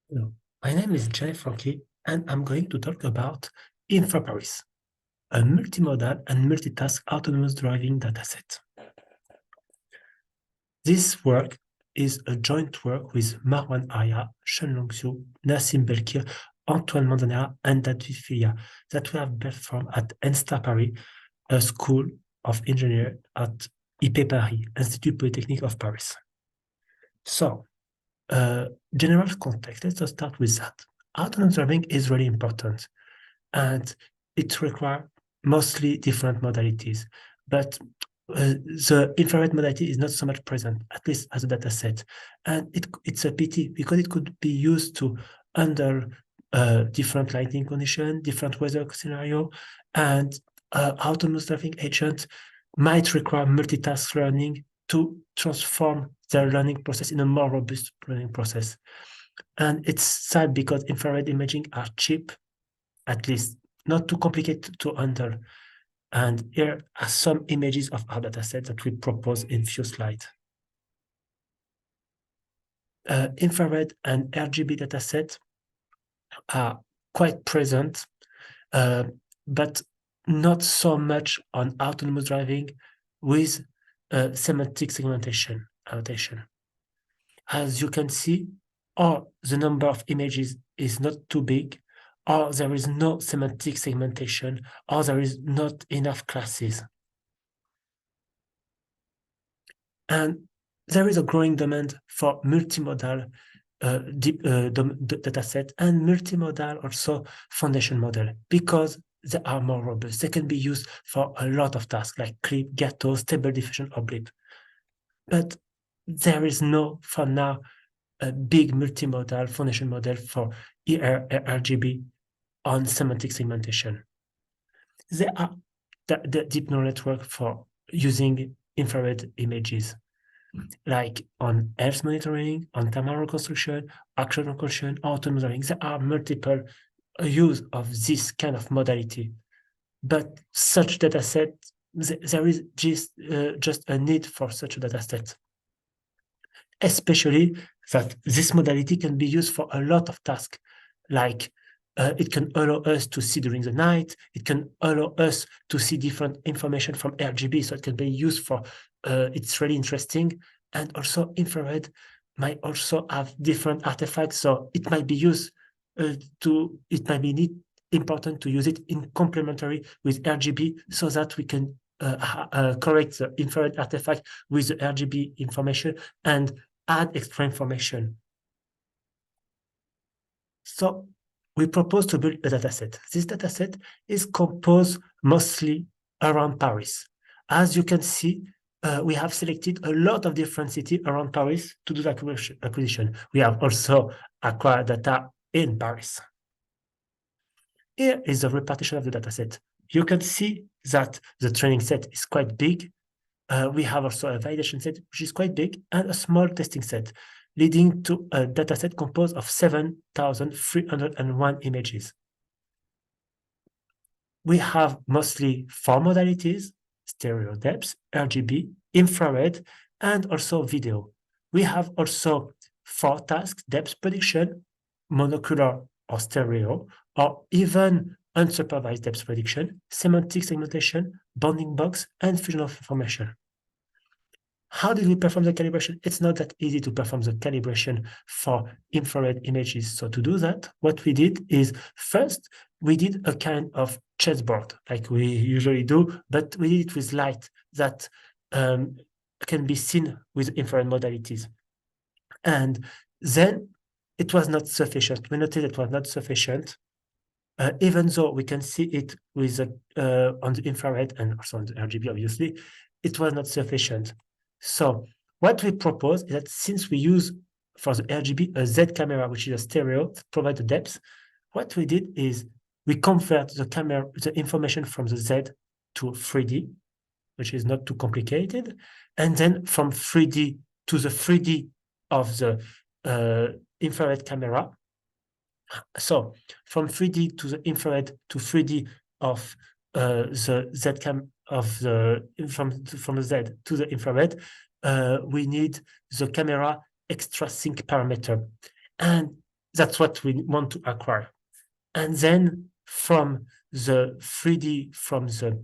Hello, my name is Gianni Franchi, and I'm going to talk about InfraParis, a multimodal and multitask autonomous driving dataset. This work is a joint work with Marwane, Xuanlong, Nacim, Belkhir, Antoine, Manzanera, and Filliat that we have built from at InfraParis, a school of engineering at InfraParis, Institut Polytechnique of Paris. So, general context, let's start with that. Autonomous driving is really important, and it requires mostly different modalities. But the infrared modality is not so much present, at least as a data set. And it's a pity because it could be used to handle different lighting conditions, different weather scenario, and autonomous driving agent might require multitask learning to transform their learning process in a more robust learning process. And it's sad because infrared imaging are cheap, at least not too complicated to handle. And here are some images of our dataset that we propose in few slides. Infrared and RGB dataset are quite present, but not so much on autonomous driving with semantic segmentation annotation. As you can see, or the number of images is not too big, or there is no semantic segmentation, or there is not enough classes. And there is a growing demand for multimodal data set and multimodal also foundation model because they are more robust. They can be used for a lot of tasks like clip, ghetto, stable diffusion, or blip. But there is no, for now, a big multimodal foundation model for RGB on semantic segmentation. There are the deep neural network for using infrared images, like on health monitoring, on thermal reconstruction, action recognition, autonomous driving. There are multiple use of this kind of modality. But such data set, there is just a need for such a data set. Especially that this modality can be used for a lot of tasks, like it can allow us to see during the night. It can allow us to see different information from RGB, so it can be used for, it's really interesting. And also infrared might also have different artifacts, so it might be used it might be important to use it in complementary with RGB so that we can correct the infrared artifact with the RGB information and add extra information. So we propose to build a dataset. This dataset is composed mostly around Paris. As you can see, we have selected a lot of different cities around Paris to do the acquisition. We have also acquired data in Paris. Here is the repartition of the dataset. You can see that the training set is quite big. We have also a validation set, which is quite big, and a small testing set, leading to a dataset composed of 7,301 images. We have mostly 4 modalities: stereo depth, RGB, infrared, and also video. We have also 4 tasks: depth prediction, monocular or stereo, or even unsupervised depth prediction, semantic segmentation, bounding box, and fusion of information. How did we perform the calibration? It's not that easy to perform the calibration for infrared images. So to do that, what we did is first, we did a kind of chessboard like we usually do, but we did it with light that can be seen with infrared modalities. And then it was not sufficient. We noticed it was not sufficient, even though we can see it with on the infrared and also on the RGB, obviously, it was not sufficient. So what we propose is that since we use for the RGB a Z camera, which is a stereo that provides the depth, what we did is we convert the camera, the information from the Z to 3D, which is not too complicated, and then from 3D to the 3D of the infrared camera. So from 3D to the infrared to 3D of the Z cam of the from the Z to the infrared, we need the camera extra sync parameter. And That's what we want to acquire. And then from the 3D, from the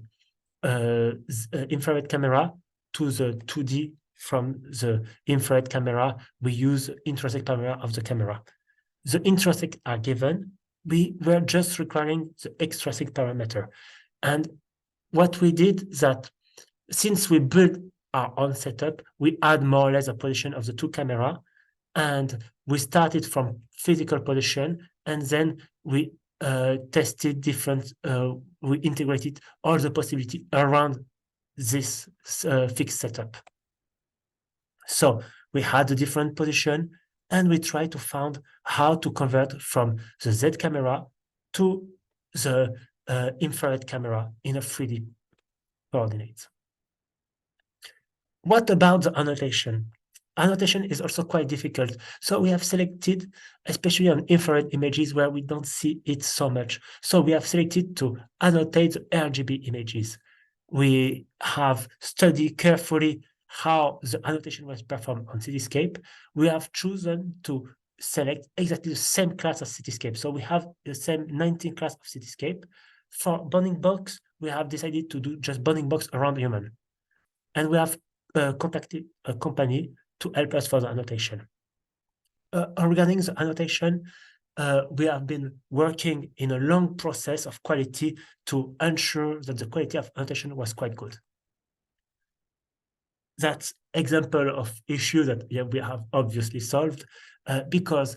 infrared camera to the 2D from the infrared camera, we use intrinsec parameter of the camera. The intrinsec are given. We were just requiring the extrinsic parameter. And what we did that since we built our own setup, we add more or less a position of the two camera, and we started from physical position, and then we tested different, we integrated all the possibility around this fixed setup. So we had a different position, and we tried to find how to convert from the Z camera to the infrared camera in a 3D coordinate. What about the annotation? Annotation is also quite difficult. So we have selected, especially on infrared images where we don't see it so much. So we have selected to annotate the RGB images. We have studied carefully how the annotation was performed on Cityscape. We have chosen to select exactly the same class as Cityscape. So we have the same 19 class of Cityscape. For bounding box, we have decided to do just bounding box around human. And we have contacted a company to help us for the annotation. Regarding the annotation, we have been working in a long process of quality to ensure that the quality of annotation was quite good. That's example of issue that we have obviously solved because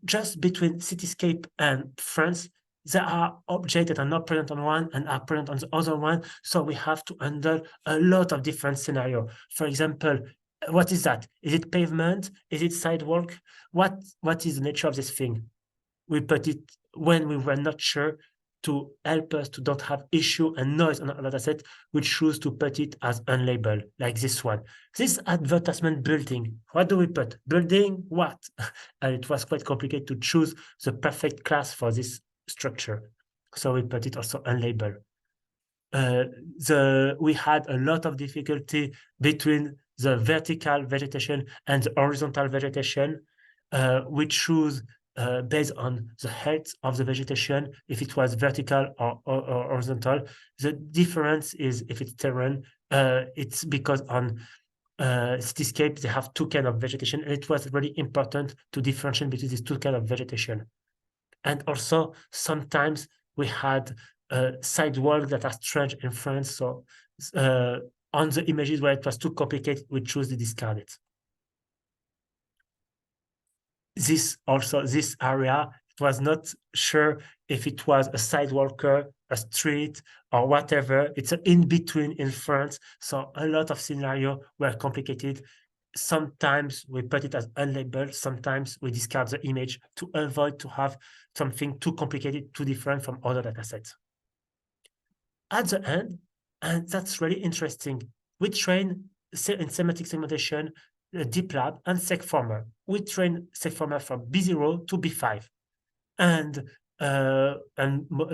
just between Cityscape and France, there are objects that are not present on one and are present on the other one. So we have to handle a lot of different scenarios. For example, what is that? Is it pavement? Is it sidewalk? What is the nature of this thing? We put it when we were not sure to help us to don't have issue and noise on our dataset, we choose to put it as unlabeled, like this one. This advertisement building, what do we put? Building what? And it was quite complicated to choose the perfect class for this structure. So we put it also unlabeled. We had a lot of difficulty between the vertical vegetation and the horizontal vegetation. We choose based on the height of the vegetation, if it was vertical or horizontal. The difference is if it's terrain, it's because on Cityscape, they have two kinds of vegetation, and it was really important to differentiate between these two kinds of vegetation. And also, sometimes we had sidewalks that are strange in France. So on the images where it was too complicated, we choose to discard it. This area, it was not sure if it was a sidewalker, a street, or whatever. It's an in-between in France. So a lot of scenarios were complicated. Sometimes we put it as unlabeled. Sometimes we discard the image to avoid to have something too complicated, too different from other datasets. At the end, and that's really interesting, we train in semantic segmentation Deep Lab and SegFormer. We train SegFormer from B0 to B5 and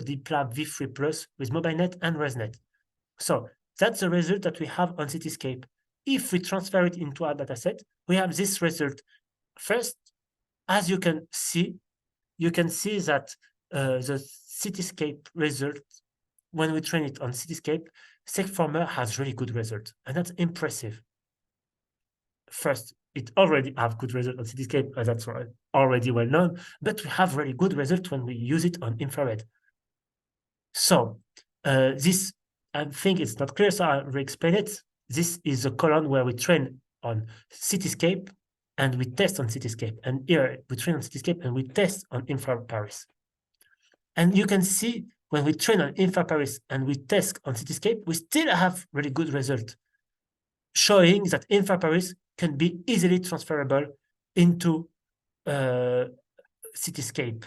Deep Lab V3 Plus with MobileNet and ResNet. So that's the result that we have on Cityscape. If we transfer it into our dataset, we have this result. First, as you can see that the Cityscape result, when we train it on Cityscape, SegFormer has really good result, and that's impressive. First, it already have good result on Cityscape, and that's already well known, but we have really good result when we use it on infrared. So this, I think it's not clear, so I'll re-explain it. This is a column where we train on Cityscape and we test on Cityscape. And here we train on Cityscape and we test on InfraParis. And you can see when we train on InfraParis and we test on Cityscape, we still have really good result, showing that InfraParis can be easily transferable into Cityscape.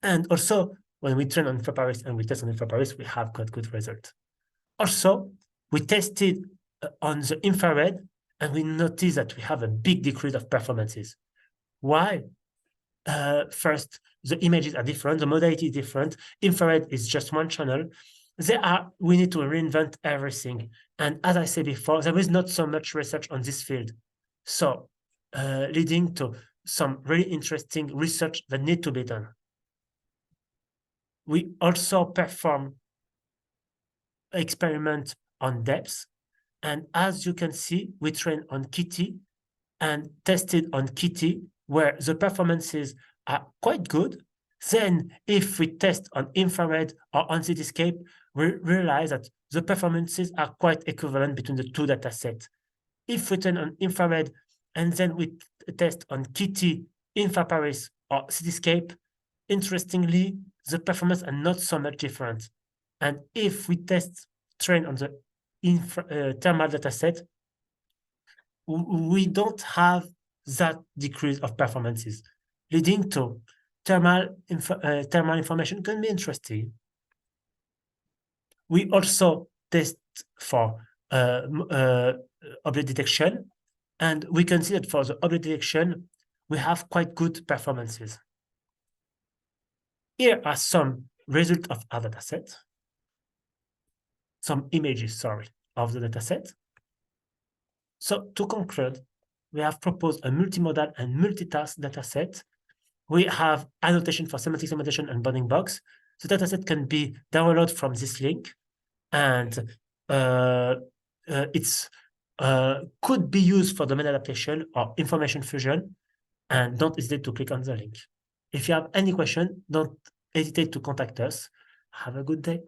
And also, when we train on InfraParis and we test on InfraParis, we have got good result. Also, we tested on the infrared, and we noticed that we have a big decrease of performances. Why? First, the images are different, the modality is different. Infrared is just one channel. We need to reinvent everything. And as I said before, there is not so much research on this field. So leading to some really interesting research that need to be done. We also perform experiment on depth. And as you can see, we train on Kitty and tested on Kitty, where the performances are quite good. Then if we test on infrared or on Cityscape, we realize that the performances are quite equivalent between the two data sets. If we turn on infrared and then we test on Kitty, InfraParis, or Cityscape, interestingly, the performance are not so much different. And if we train on the thermal dataset, we don't have that decrease of performances, leading to thermal information can be interesting. We also test for object detection, and we can see that for the object detection, we have quite good performances. Here are some results of our dataset, some images, sorry, of the dataset. So to conclude, we have proposed a multimodal and multitask dataset. We have annotation for semantic segmentation and bounding box. The dataset can be downloaded from this link, and it's could be used for domain adaptation or information fusion, and don't hesitate to click on the link. If you have any question, don't hesitate to contact us. Have a good day.